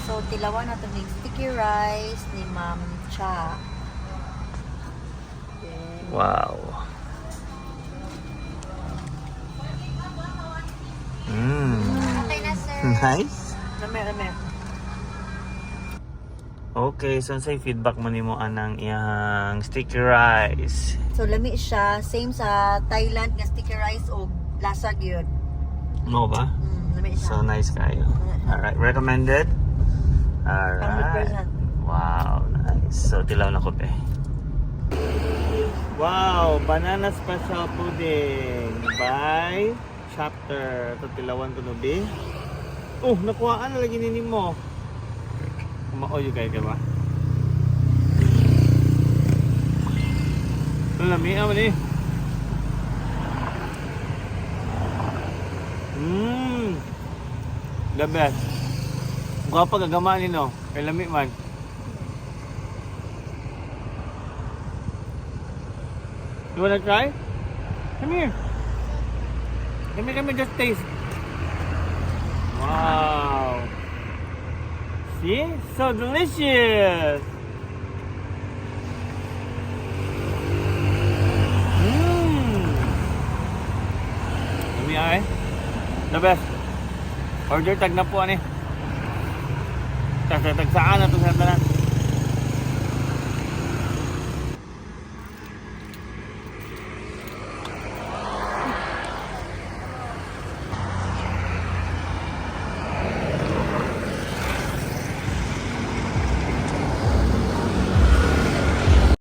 So, tilawan na ito ng sticky rice ni Ma'am Cha. Okay. Wow. Okay na, sir. Nice. Lame. Okay, so say feedback mo nimo anang iyang sticky rice. So, lami siya. Same sa Thailand nga sticky rice o lasa yun. Mo ba? Lami siya. So nice kayo. Alright, recommended? Alright. 100%. Wow, nice. So tilaw na kope. Wow, banana special pudding by Chapter. Ito tilawan ko nubi. Oh, nakuhaan na lagi nini mo. Kumaoyo kayo ka ba? Lami naman eh. The best. Kung pa gagamaan nino, kay lami man. You wanna try? Come here. Come here, just taste. Wow. See? So delicious. Lami ay. The best. Order tag na po ani. Tag saan na to sa tanan.